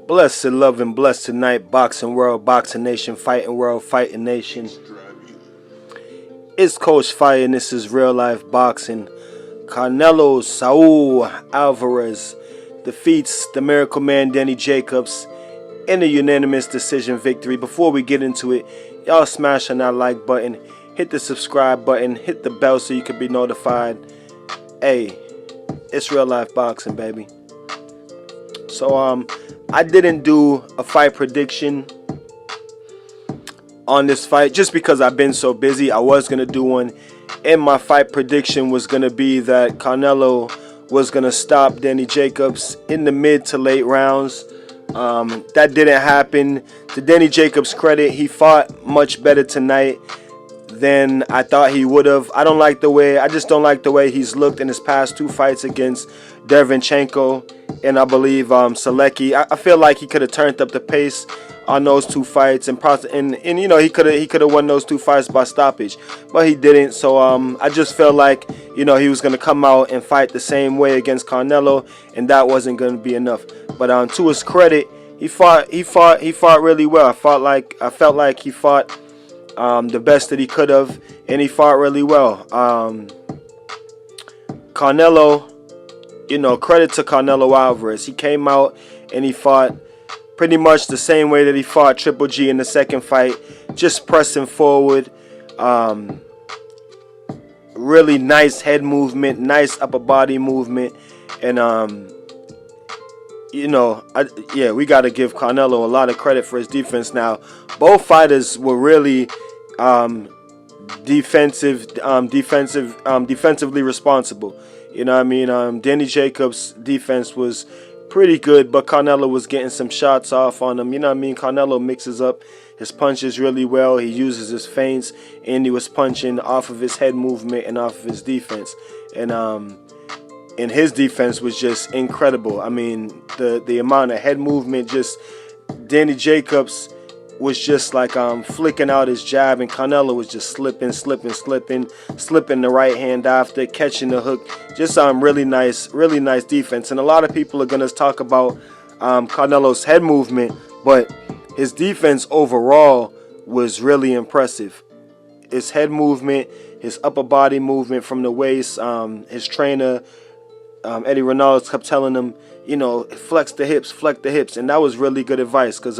Blessed, love, and blessed tonight, boxing world, boxing nation, fighting world, fighting nation. It's Coach Fire, and this is real life boxing. Canelo Saul Alvarez defeats the Miracle Man Danny Jacobs in a unanimous decision victory. Before we get into it, y'all smash on that like button, hit the subscribe button, hit the bell so you can be notified. Hey, it's real life boxing, baby. So I didn't do a fight prediction on this fight just because I've been so busy. I was going to do one, and my fight prediction was going to be that Canelo was going to stop Danny Jacobs in the mid to late rounds. That didn't happen. To Danny Jacobs' credit, he fought much better tonight than I thought he would have. I just don't like the way he's looked in his past two fights against Derevyanchenko and I believe Selecki. I feel like he could have turned up the pace on those two fights, and you know, he could have won those two fights by stoppage, but he didn't. So I just felt like, you know, he was gonna come out and fight the same way against Canelo, and that wasn't gonna be enough. But to his credit, he fought really well. I felt like he fought the best that he could have, and he fought really well. Canelo, you know, credit to Canelo Alvarez. He came out and he fought pretty much the same way that he fought Triple G in the second fight, just pressing forward. Really nice head movement, nice upper body movement, and you know, we got to give Canelo a lot of credit for his defense. Now, both fighters were really defensively responsible. You know what I mean? Danny Jacobs' defense was pretty good, but Canelo was getting some shots off on him. You know what I mean? Canelo mixes up his punches really well. He uses his feints, and he was punching off of his head movement and off of his defense. And his defense was just incredible. I mean, the amount of head movement, just Danny Jacobs was just like flicking out his jab, and Canelo was just slipping the right hand after, catching the hook. Just really nice defense. And a lot of people are gonna talk about Canelo's head movement, but his defense overall was really impressive. His head movement, his upper body movement from the waist, his trainer Eddie Ronaldo kept telling him, you know, flex the hips, and that was really good advice, because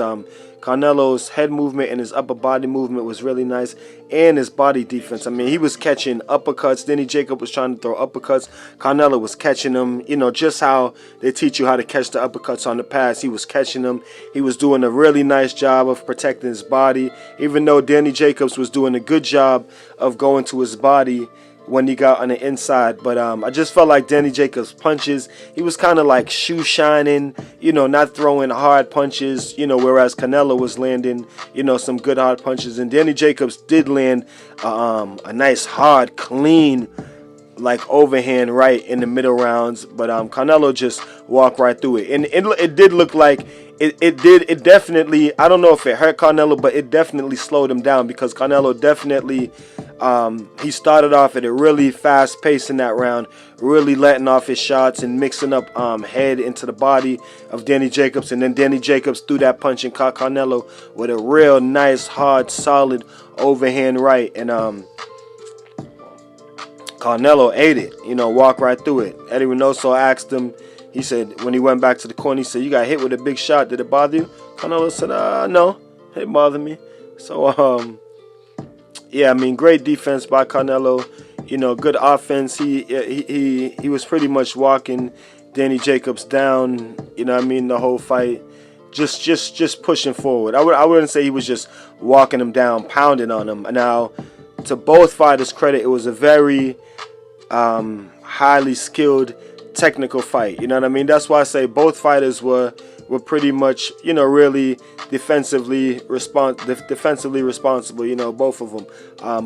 Canelo's head movement and his upper body movement was really nice, and his body defense. I mean, he was catching uppercuts. Danny Jacob was trying to throw uppercuts. Canelo was catching them, you know, just how they teach you how to catch the uppercuts on the pass. He was catching them. He was doing a really nice job of protecting his body, even though Danny Jacobs was doing a good job of going to his body when he got on the inside. But I just felt like Danny Jacobs' punches, he was kind of like shoe shining, you know, not throwing hard punches, you know, whereas Canelo was landing, you know, some good hard punches. And Danny Jacobs did land a nice hard, clean, like overhand right in the middle rounds, but Canelo just walked right through it. And it did look like it definitely, I don't know if it hurt Canelo, but it definitely slowed him down, because Canelo definitely he started off at a really fast pace in that round, really letting off his shots and mixing up head into the body of Danny Jacobs, and then Danny Jacobs threw that punch and caught Canelo with a real nice, hard, solid overhand right, and Canelo ate it, you know, walked right through it. Eddie Reynoso asked him, he said, when he went back to the corner, he said, "You got hit with a big shot. Did it bother you?" Canelo said, "No, it didn't bother me." So, yeah, I mean, great defense by Canelo. You know, good offense. He was pretty much walking Danny Jacobs down, you know what I mean, the whole fight. Just pushing forward. I wouldn't say he was just walking him down, pounding on him. Now, to both fighters' credit, it was a very highly skilled technical fight. You know what I mean? That's why I say both fighters were pretty much, you know, really defensively responsible. You know, both of them.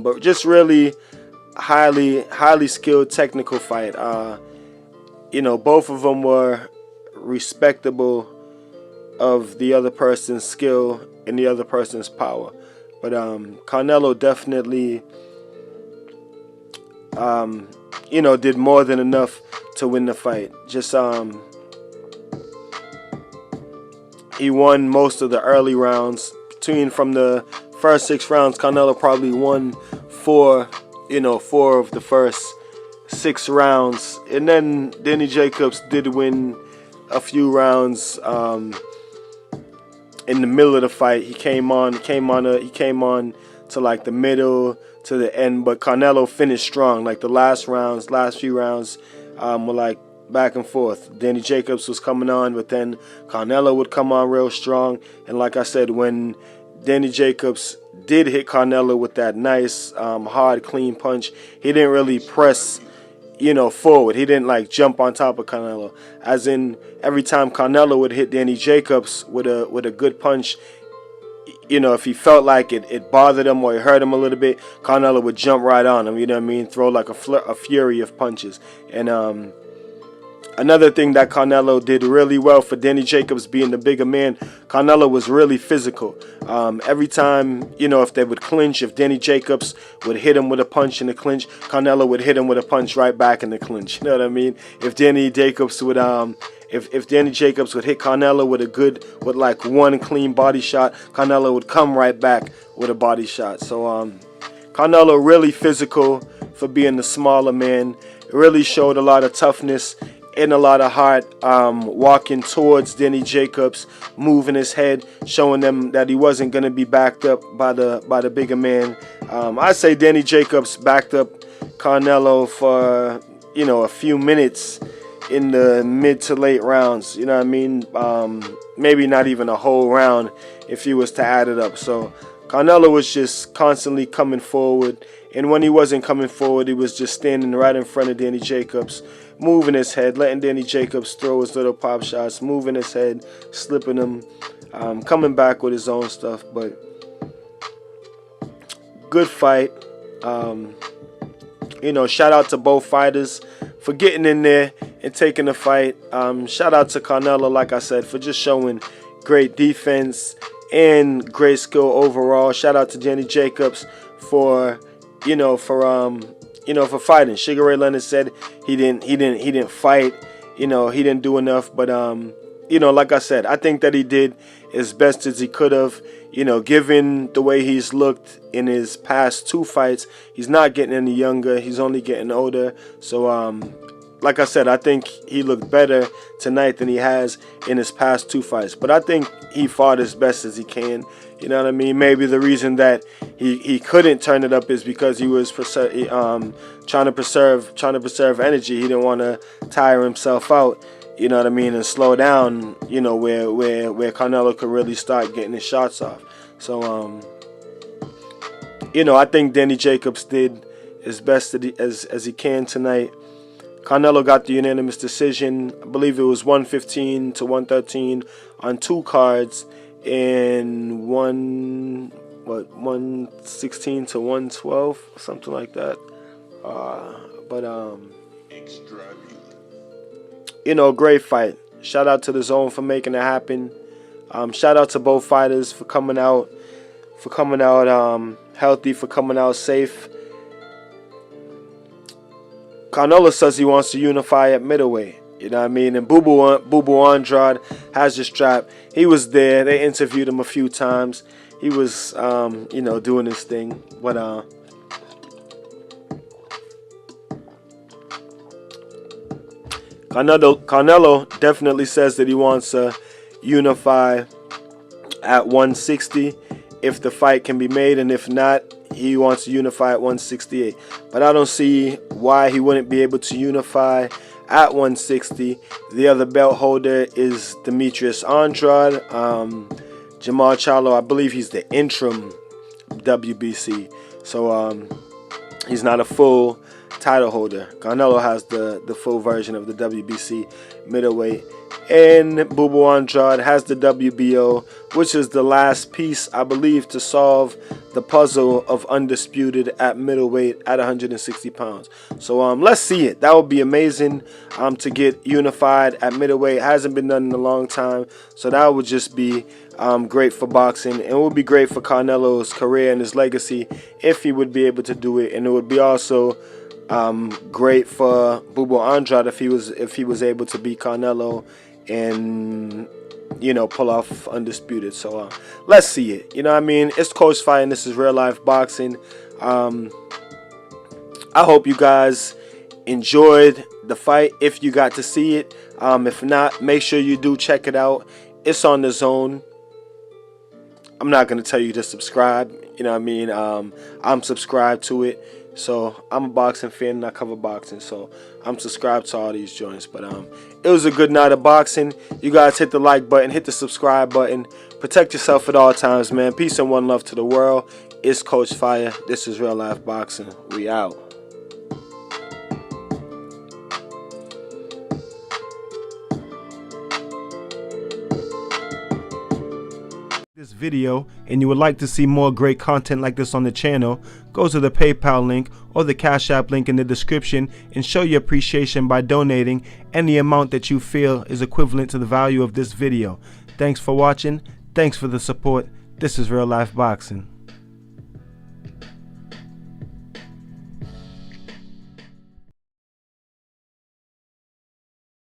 But just really highly skilled technical fight. You know, both of them were respectable of the other person's skill and the other person's power. But Canelo definitely, you know, did more than enough to win the fight. Just he won most of the early rounds. From the first 6 rounds, Canelo probably won 4 of the first 6 rounds. And then Danny Jacobs did win a few rounds in the middle of the fight. He came on to like the middle to the end, but Canelo finished strong. Like the last few rounds were like back and forth. Danny Jacobs was coming on, but then Canelo would come on real strong. And like I said, when Danny Jacobs did hit Canelo with that nice hard clean punch, he didn't really press forward. He didn't like jump on top of Canelo. As in, every time Canelo would hit Danny Jacobs with a good punch, if he felt like it bothered him or it hurt him a little bit, Canelo would jump right on him, throw like a fury of punches. And another thing that Canelo did really well, for Danny Jacobs being the bigger man, Canelo was really physical. Every time, if they would clinch, if Danny Jacobs would hit him with a punch in the clinch, Canelo would hit him with a punch right back in the clinch. You know what I mean? If Danny Jacobs would if Danny Jacobs would hit Canelo with like one clean body shot, Canelo would come right back with a body shot. So Canelo really physical for being the smaller man. It really showed a lot of toughness and a lot of heart, walking towards Danny Jacobs, moving his head, showing them that he wasn't going to be backed up by the bigger man. I say Danny Jacobs backed up Canelo for a few minutes in the mid to late rounds. You know what I mean? Maybe not even a whole round if he was to add it up. So Canelo was just constantly coming forward, and when he wasn't coming forward, he was just standing right in front of Danny Jacobs, moving his head, letting Danny Jacobs throw his little pop shots, moving his head, slipping him, coming back with his own stuff. But good fight. Shout out to both fighters for getting in there and taking the fight. Shout out to Canelo, like I said, for just showing great defense and great skill overall. Shout out to Danny Jacobs for for fighting. Sugar Ray Leonard said he didn't fight. He didn't do enough, but like I said, I think that he did as best as he could have. Given the way he's looked in his past 2 fights, he's not getting any younger. He's only getting older. So like I said, I think he looked better tonight than he has in his past 2 fights. But I think he fought as best as he can. You know what I mean? Maybe the reason that he couldn't turn it up is because he was trying to preserve energy. He didn't want to tire himself out. You know what I mean? And slow down. Where Canelo could really start getting his shots off. So I think Danny Jacobs did as best as he can tonight. Canelo got the unanimous decision. I believe it was 115 to 113 on 2 cards, and 116 to 112, something like that. Great fight. Shout out to the Zone for making it happen. Shout out to both fighters for coming out healthy, for coming out safe. Canelo says he wants to unify at middleweight. You know what I mean? And Boo Boo Andrade has the strap. He was there. They interviewed him a few times. He was, doing his thing. But Canelo definitely says that he wants to unify at 160 if the fight can be made, and if not, he wants to unify at 168. But I don't see why he wouldn't be able to unify at 160. The other belt holder is Demetrius Andrade. Jamal Charlo, I believe he's the interim WBC. So he's not a full title holder. Canelo has the full version of the WBC middleweight. And Boo Boo Andrade has the WBO, which is the last piece, I believe, to solve the puzzle of undisputed at middleweight at 160 pounds. So let's see it. That would be amazing to get unified at middleweight. It hasn't been done in a long time. So that would just be great for boxing. And it would be great for Canelo's career and his legacy if he would be able to do it. And it would be also great for Boo Boo Andrade if he was able to beat Canelo and you know, pull off undisputed. So let's see it. You know what I mean? It's Coach Fire and this is Real Life Boxing. I hope you guys enjoyed the fight if you got to see it. If not, make sure you do check it out. It's on the Zone. I'm not going to tell you to subscribe. You know what I mean? I'm subscribed to it. So I'm a boxing fan and I cover boxing. So I'm subscribed to all these joints. But it was a good night of boxing. You guys hit the like button. Hit the subscribe button. Protect yourself at all times, man. Peace and one love to the world. It's Coach Fire. This is Real Life Boxing. We out. This video and you would like to see more great content like this on the channel, go to the PayPal link or the Cash App link in the description and show your appreciation by donating any amount that you feel is equivalent to the value of this video. Thanks for watching. Thanks for the support. This is Real Life Boxing.